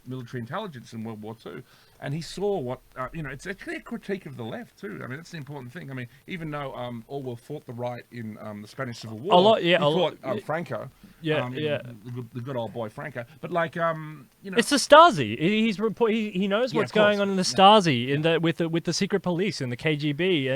military intelligence in World War II, and he saw what it's actually a critique of the left too. I mean, that's the important thing. I mean, even though Orwell fought the right in the Spanish Civil War, he fought Franco. The good old boy Franco. But like it's the Stasi. He knows what's going on in the Stasi with the secret police and the KGB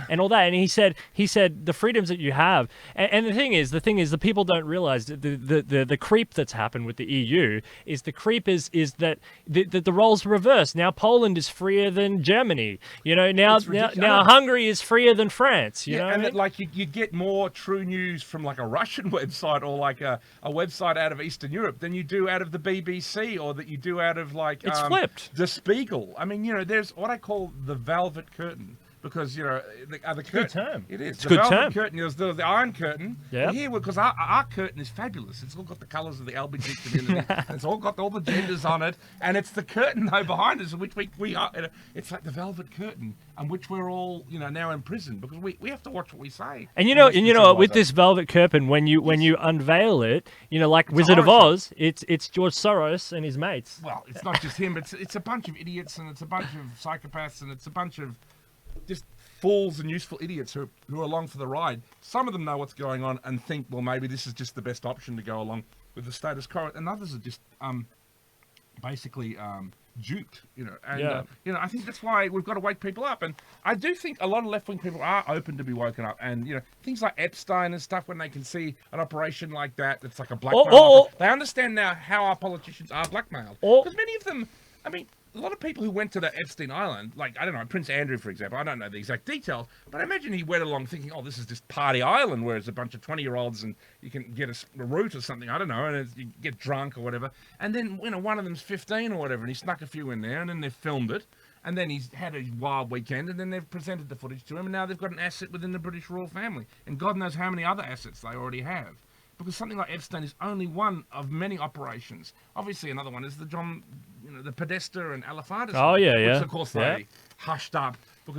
and all that. And he said the freedoms that you have. And the thing is the people don't realize the creep that's happened with the EU is that the roles reversed. Now Poland is freer than Germany. Now Hungary is freer than France. You know, and like you get more true news from like a Russian website or like a website out of Eastern Europe than you do out of the BBC or that you do out of like it's flipped. The Spiegel. I mean, there's what I call the velvet curtain. Because the it's a good term. It is. It's a good term. Curtain. There's the Iron Curtain. Yeah. Here, because our curtain is fabulous. It's all got the colours of the LGBT community. And it's all got all the genders on it. And it's the curtain though behind us, which we are. It's like the velvet curtain, on which we're all now imprisoned because we have to watch what we say. And with this velvet curtain, when you unveil it, like it's Wizard of Oz, it's George Soros and his mates. Well, it's not just him. It's a bunch of idiots and it's a bunch of psychopaths and it's a bunch of just fools and useful idiots who are along for the ride. Some of them know what's going on and think, well, maybe this is just the best option to go along with the status quo, and others are just basically duped. And I think that's why we've got to wake people up. And I do think a lot of left-wing people are open to be woken up. And things like Epstein and stuff, when they can see an operation like that, that's like a blackmail. They understand now how our politicians are blackmailed. Because many of them, I mean, a lot of people who went to the Epstein Island, like, I don't know, Prince Andrew, for example, I don't know the exact details, but I imagine he went along thinking, oh, this is just party island, where it's a bunch of 20-year-olds and you can get a route or something, I don't know, and you get drunk or whatever. And then, one of them's 15 or whatever, and he snuck a few in there, and then they've filmed it, and then he's had a wild weekend, and then they've presented the footage to him, and now they've got an asset within the British royal family. And God knows how many other assets they already have. Because something like Epstein is only one of many operations. Obviously, another one is the Podesta and Alefantis. Oh, yeah. Which, of course, they hushed up.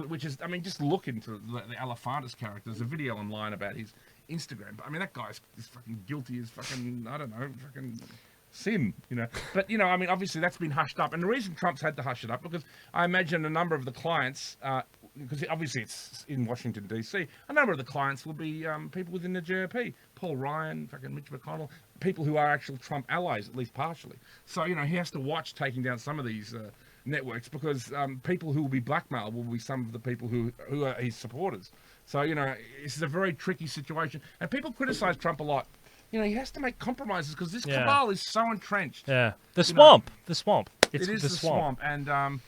Which is, I mean, just look into the Alefantis character. There's a video online about his Instagram. But, I mean, that guy is fucking guilty as fucking, I don't know, fucking sin, But, I mean, obviously, that's been hushed up. And the reason Trump's had to hush it up, because I imagine a number of the clients... because obviously it's in Washington, D.C., a number of the clients will be people within the GOP. Paul Ryan, fucking Mitch McConnell, people who are actual Trump allies, at least partially. So, he has to watch taking down some of these networks because people who will be blackmailed will be some of the people who are his supporters. So, this is a very tricky situation. And people criticize Trump a lot. He has to make compromises because this cabal is so entrenched. Yeah. The swamp. It is the swamp. And...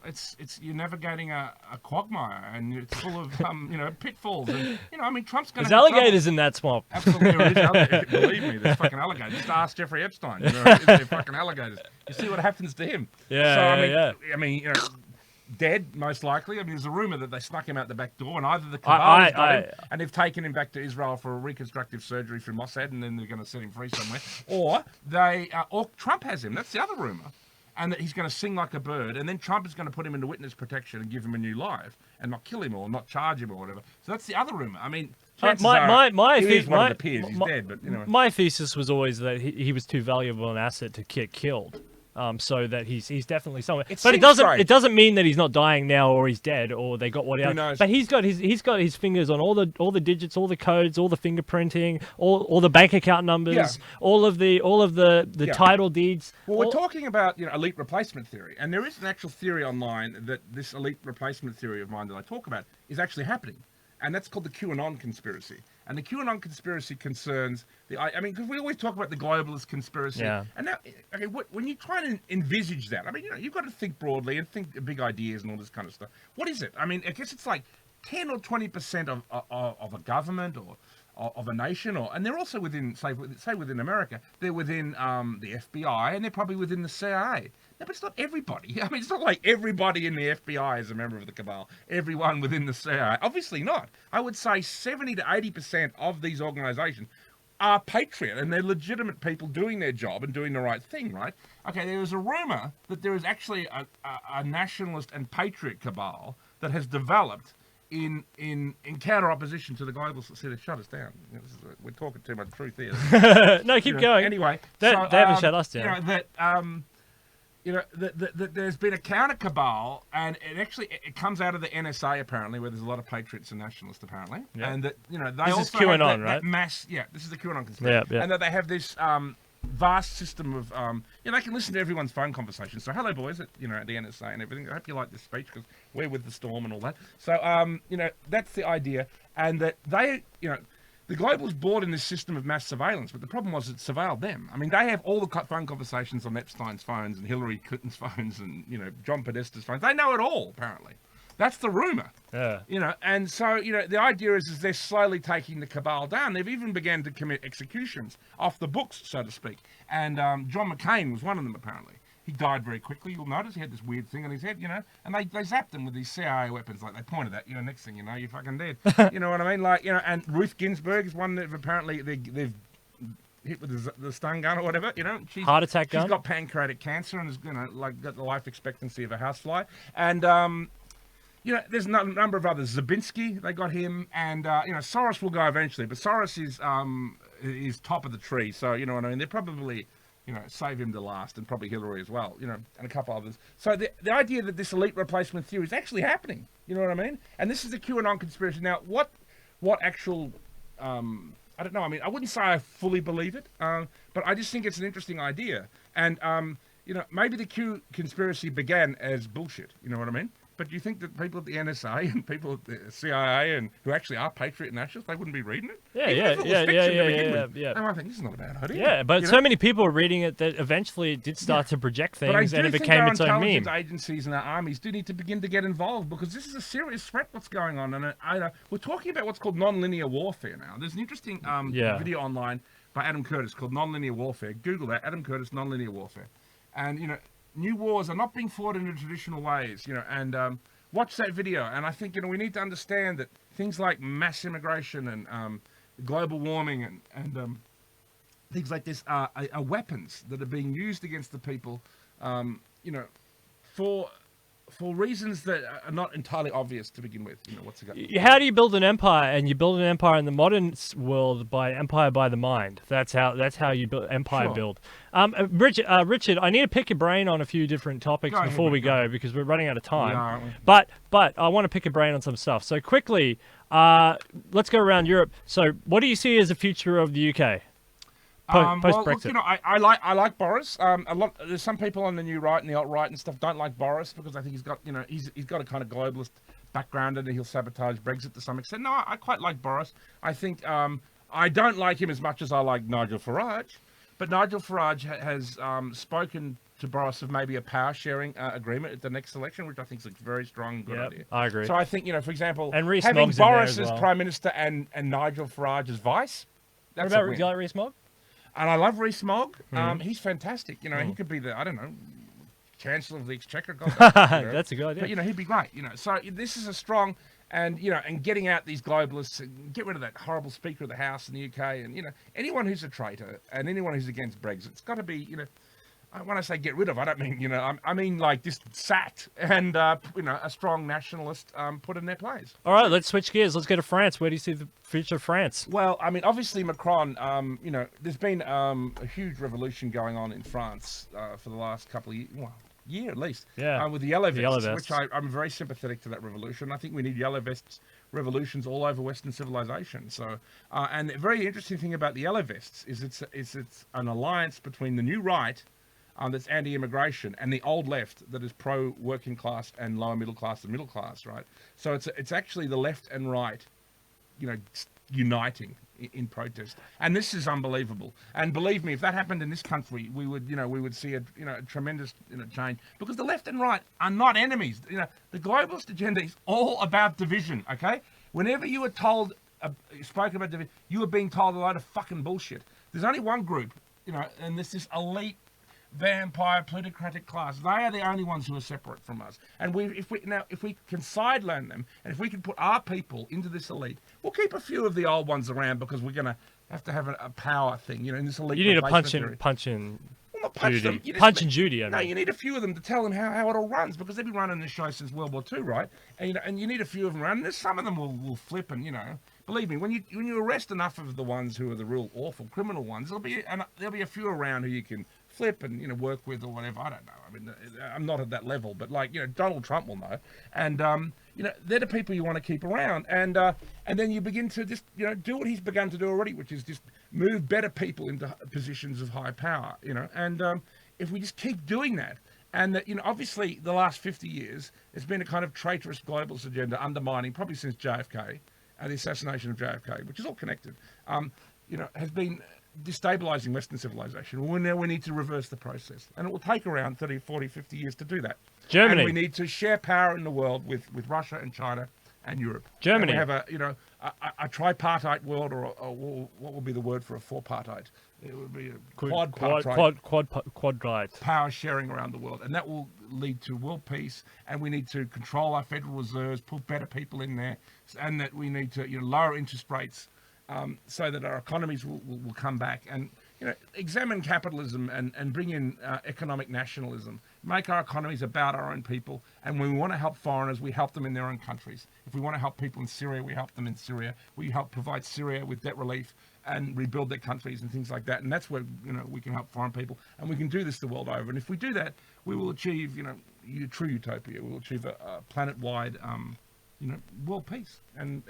it's you're navigating a quagmire, and it's full of pitfalls. And I mean, Trump's going to. There's alligators in that swamp. Absolutely, believe me, there's fucking alligators. Just ask Jeffrey Epstein. They're fucking alligators. You see what happens to him. Yeah. I mean, dead most likely. I mean, there's a rumor that they snuck him out the back door, and either the cabal got him, and they've taken him back to Israel for a reconstructive surgery through Mossad, and then they're going to set him free somewhere, or Trump has him. That's the other rumor. And that he's going to sing like a bird, and then Trump is going to put him into witness protection and give him a new life, and not kill him or not charge him or whatever. So that's the other rumor. I mean, my thesis was always that he was too valuable an asset to get killed. So that he's definitely somewhere. But it doesn't mean that he's not dying now or he's dead or they got whatever. Who knows? But he's got his fingers on all the digits, all the codes, all the fingerprinting, all the bank account numbers, all of the title deeds. Well, we're talking about elite replacement theory, and there is an actual theory online that this elite replacement theory of mine that I talk about is actually happening. And that's called the QAnon conspiracy. And the QAnon conspiracy concerns because we always talk about the globalist conspiracy. Yeah. And now, when you try to envisage that, I mean, you've got to think broadly and think big ideas and all this kind of stuff. What is it? I mean, I guess it's like 10 or 20% of a government or of a nation, and they're also within, say within America, they're within the FBI, and they're probably within the CIA. No, but it's not everybody. I mean, it's not like everybody in the FBI is a member of the cabal. Everyone within the CIA. Obviously not. I would say 70 to 80% of these organizations are patriot, and they're legitimate people doing their job and doing the right thing, right? Okay, there is a rumor that there is actually a nationalist and patriot cabal that has developed in counter opposition to the globalists. See, they shut us down. We're talking too much truth here. No, keep going. Anyway, they haven't shut us down. That there's been a counter cabal, and it comes out of the NSA apparently, where there's a lot of patriots and nationalists apparently, and that they this also is QAnon, have right? that mass. Yeah, this is the QAnon conspiracy, and that they have this vast system of they can listen to everyone's phone conversations. So hello boys at the NSA and everything. I hope you like this speech because we're with the storm and all that. So that's the idea, and that they the globals bought in this system of mass surveillance, but the problem was it surveilled them. I mean, they have all the phone conversations on Epstein's phones and Hillary Clinton's phones and John Podesta's phones. They know it all apparently. That's the rumor. Yeah. And so the idea is they're slowly taking the cabal down. They've even begun to commit executions off the books, so to speak. And John McCain was one of them apparently. He died very quickly. You'll notice he had this weird thing on his head, and they zapped him with these CIA weapons. Like they pointed at next thing you know, you're fucking dead. You know what I mean? Like, and Ruth Ginsburg is one that apparently they've hit with the stun gun or whatever, Heart attack gun? She's got pancreatic cancer and is, got the life expectancy of a housefly. And, there's a number of others. Zabinski, they got him. And, Soros will go eventually, but Soros is top of the tree. So, you know what I mean? They're probably... save him to last, and probably Hillary as well, and a couple others. So the idea that this elite replacement theory is actually happening, you know what I mean? And this is the QAnon conspiracy. Now, what actual, I don't know, I mean, I wouldn't say I fully believe it, but I just think it's an interesting idea. And, maybe the Q conspiracy began as bullshit, you know what I mean? But do you think that people at the NSA and people at the CIA and who actually are patriot nationalists, they wouldn't be reading it? Yeah. And I think this is not a bad idea. Yeah, but so many people are reading it that eventually it did start to project things, and it became its own meme. But I do think our intelligence agencies and our armies do need to begin to get involved, because this is a serious threat what's going on. And we're talking about what's called non-linear warfare now. There's an interesting video online by Adam Curtis called Non-Linear Warfare. Google that, Adam Curtis, Non-Linear Warfare. And, new wars are not being fought in the traditional ways, and watch that video. And I think, we need to understand that things like mass immigration and global warming and things like this are weapons that are being used against the people, for reasons that are not entirely obvious to begin with. What's it got? How do you build an empire? And you build an empire in the modern world by the mind. That's how you build empire build. Richard, I need to pick your brain on a few different topics before we go, because we're running out of time. Yeah, but I want to pick your brain on some stuff. So quickly, let's go around Europe. So what do you see as the future of the UK? Post-Brexit. Look, I like Boris. There's some people on the new right and the alt right and stuff don't like Boris because I think he's got he's got a kind of globalist background and he'll sabotage Brexit to some extent. No, I quite like Boris. I think I don't like him as much as I like Nigel Farage, but Nigel Farage has spoken to Boris of maybe a power sharing agreement at the next election, which I think is a very strong, good idea. I agree. So I think for example, and having Boris as Prime Minister and Nigel Farage as Vice. What about do you like Rees-Mogg? And I love Rees-Mogg. He's fantastic. He could be the, I don't know, Chancellor of the Exchequer. That's a good idea. But, he'd be great. So this is a strong, and, and getting out these globalists, and get rid of that horrible Speaker of the House in the UK, and, anyone who's a traitor, and anyone who's against Brexit, it's got to be, when I say get rid of, I don't mean, I mean like just sacked and, a strong nationalist put in their place. All right, let's switch gears. Let's go to France. Where do you see the future of France? Well, I mean, obviously Macron, there's been a huge revolution going on in France for the last couple of years. Well, year at least. Yeah. With the yellow vests, which I'm very sympathetic to that revolution. I think we need yellow vests revolutions all over Western civilization. So, and the very interesting thing about the yellow vests is it's an alliance between the new right, that's anti-immigration, and the old left that is pro-working class and lower middle class and middle class, right? So it's actually the left and right, uniting in protest, and this is unbelievable. And believe me, if that happened in this country, we would see a tremendous change, because the left and right are not enemies. The globalist agenda is all about division. Okay, whenever you are told, spoken about division, you are being told a lot of fucking bullshit. There's only one group, and this is elite vampire plutocratic class. They are the only ones who are separate from us. And if we can sideline them, and if we can put our people into this elite, we'll keep a few of the old ones around because we're going to have a power thing, in this elite. You need a punch in Well, not punch Judy. them. Punch and Judy. I mean. No, you need a few of them to tell them how it all runs, because they've been running this show since World War II, right? And you need a few of them around. And some of them will flip, and believe me, when you arrest enough of the ones who are the real awful criminal ones, there'll be a few around who you can flip and work with or whatever. I don't know. I mean, I'm not at that level, but Donald Trump will know, and they're the people you want to keep around, and then you begin to just do what he's begun to do already, which is just move better people into positions of high power, and if we just keep doing that. And that, obviously the last 50 years, there's been a kind of traitorous globalist agenda undermining, probably since JFK, and the assassination of JFK, which is all connected, has been destabilizing Western civilization. We need to reverse the process. And it will take around 30, 40, 50 years to do that. Germany. And we need to share power in the world with Russia and China and Europe. Germany. And we have a tripartite world, or what would be the word for a four-partite? It would be a quadrite power sharing around the world, and that will lead to world peace. And we need to control our federal reserves, put better people in there, and that we need to lower interest rates so that our economies will come back, and examine capitalism and bring in economic nationalism. Make our economies about our own people, and when we want to help foreigners, we help them in their own countries. If we want to help people in Syria, we help them in Syria. We help provide Syria with debt relief and rebuild their countries and things like that. And that's where we can help foreign people, and we can do this the world over. And if we do that, we will achieve true utopia. We will achieve a planet-wide world peace. And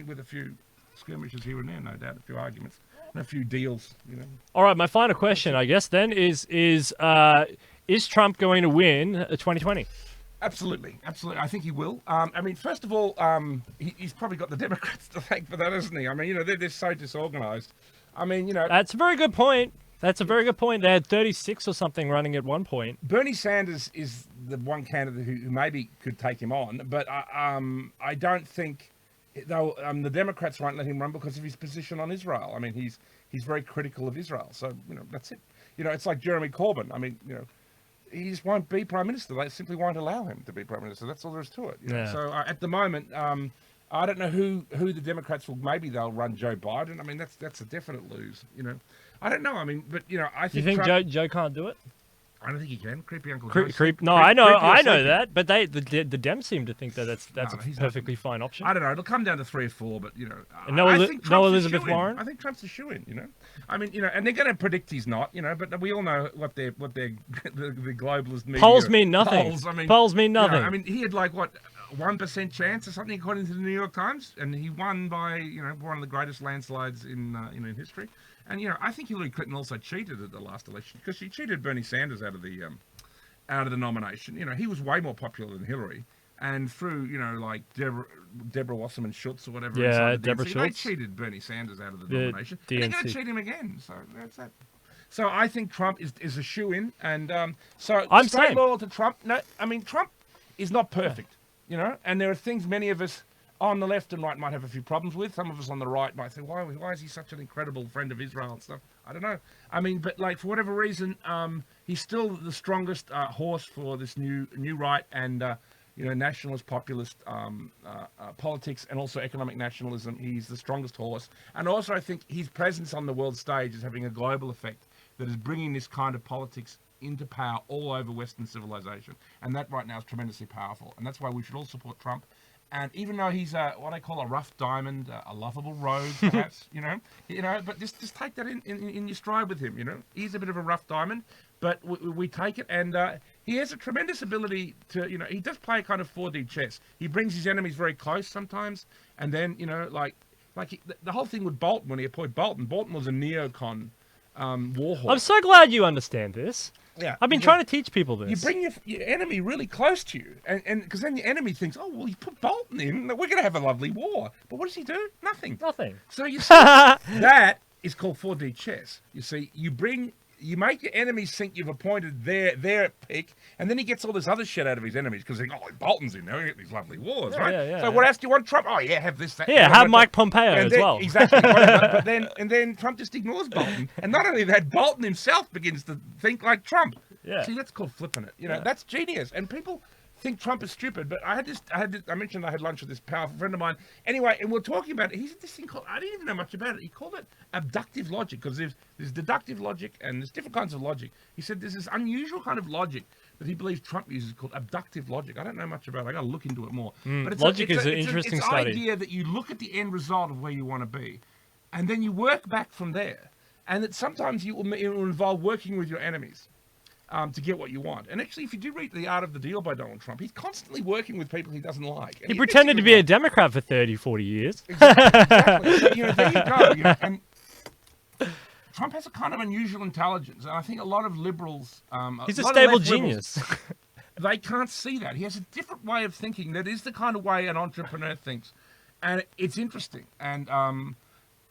with a few skirmishes here and there, no doubt, a few arguments, and a few deals. All right, my final question, I guess, then is Trump going to win 2020? Absolutely. I think he will. First of all, he's probably got the Democrats to thank for that, isn't he? They're so disorganized. That's a very good point. They had 36 or something running at one point. Bernie Sanders is the one candidate who maybe could take him on, but I don't think, though, the Democrats won't let him run because of his position on Israel. He's very critical of Israel, so that's it. It's like Jeremy Corbyn. He just won't be Prime Minister. They simply won't allow him to be Prime Minister. That's all there is to it. Yeah. So at the moment, I don't know who the Democrats will. Maybe they'll run Joe Biden. That's a definite lose. I don't know. But I think. You think Joe can't do it? I don't think he can. Creepy Uncle Joe. No, I know that. But the Dems seem to think that that's a perfectly fine option. I don't know. It'll come down to 3 or 4, but And no Elizabeth Warren. I think Trump's a shoo-in. And they're going to predict he's not. But we all know what the globalist media. Polls mean nothing. Polls mean nothing. He had 1% chance or something according to the New York Times, and he won by one of the greatest landslides in history. And I think Hillary Clinton also cheated at the last election because she cheated Bernie Sanders out of the nomination. He was way more popular than Hillary, and through Deborah Wasserman Schultz or whatever. Yeah, Deborah DNC, Schultz. They cheated Bernie Sanders out of the nomination. DNC. And they're going to cheat him again. So that's that. So I think Trump is a shoo-in, and so I'm stay saying loyal to Trump. No, Trump is not perfect, and there are things many of us on the left and right might have a few problems with. Some of us on the right might say, why is he such an incredible friend of Israel and stuff? I don't know. But for whatever reason, he's still the strongest horse for this new right and nationalist populist politics, and also economic nationalism. He's the strongest horse. And also I think his presence on the world stage is having a global effect that is bringing this kind of politics into power all over Western civilization. And that right now is tremendously powerful. And that's why we should all support Trump. And even though he's what I call a rough diamond, a lovable rogue, perhaps, but just take that in your stride with him, He's a bit of a rough diamond, but we take it, and he has a tremendous ability to, he does play a kind of 4D chess. He brings his enemies very close sometimes, and then, the whole thing with Bolton, when he appointed Bolton was a neocon warhorse. I'm so glad you understand this. Yeah, I've been trying to teach people this. You bring your enemy really close to you, and because then your enemy thinks, oh, well, you put Bolton in, we're going to have a lovely war. But what does he do? Nothing. So you see, that is called 4D chess. You see, you make your enemies think you've appointed their pick, and then he gets all this other shit out of his enemies because they think, oh, Bolton's in there, we get these lovely wars, right? So what else do you want, Trump? Oh, yeah, have this, that. Yeah, have Mike Pompeo as well. Exactly. But then Trump just ignores Bolton. And not only that, Bolton himself begins to think like Trump. Yeah. See, that's called flipping it. You know, Yeah. that's genius. And people think Trump is stupid, but I mentioned I had lunch with this powerful friend of mine. Anyway, and we're talking about it. He said this thing called, I didn't even know much about it. He called it abductive logic, because there's deductive logic and there's different kinds of logic. He said there's this unusual kind of logic that he believes Trump uses called abductive logic. I don't know much about it. I got to look into it more. But Logic is an interesting study. It's the idea that you look at the end result of where you want to be, and then you work back from there. And that sometimes it will involve working with your enemies. To get what you want. And actually, if you do read The Art of the Deal by Donald Trump, he's constantly working with people he doesn't like. And He pretended to be a Democrat for 30, 40 years. Exactly. So, there you go. And Trump has a kind of unusual intelligence. And I think a lot of liberals... He's a lot of stable left genius. liberals, they can't see that. He has a different way of thinking that is the kind of way an entrepreneur thinks. And it's interesting. And...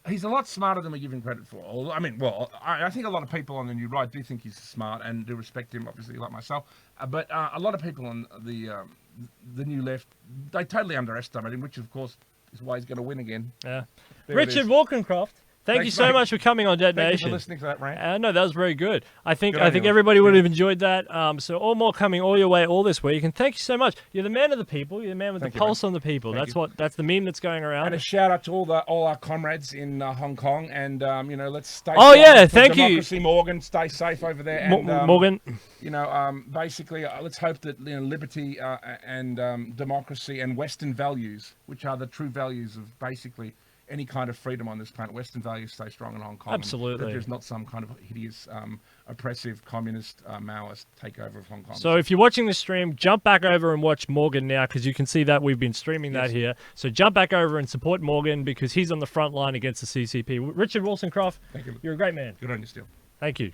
he's a lot smarter than we give him credit for. I mean, I think a lot of people on the new right do think he's smart and do respect him, obviously, like myself. But a lot of people on the new left, they totally underestimate him, which, of course, is why he's going to win again. Yeah. There Richard Wolstencroft, thank you Thanks, so mate. much for coming on Detonation. Thank you for listening to that, Ray. No, that was very good. I think Good on you. everybody would Yeah. have enjoyed that. So all more coming all your way all this week. And thank you so much. You're the man of the people. You're the man with Thank the you, pulse mate. on the people. Thank you. That's the meme that's going around. And a shout out to all our comrades in Hong Kong, and let's stay. Oh, strong yeah, for thank you. democracy, Morgan. Stay safe over there. And, Morgan. Basically, let's hope that liberty and democracy and Western values, which are the true values of basically any kind of freedom on this planet, Western values stay strong in Hong Kong. Absolutely. That there's not some kind of hideous, oppressive, communist, Maoist takeover of Hong Kong. So if you're watching the stream, jump back over and watch Morgan now, because you can see that we've been streaming that here. So jump back over and support Morgan, because he's on the front line against the CCP. Richard Wolstencroft, Thank you. you're a great man. Good on you, Steele. Thank you.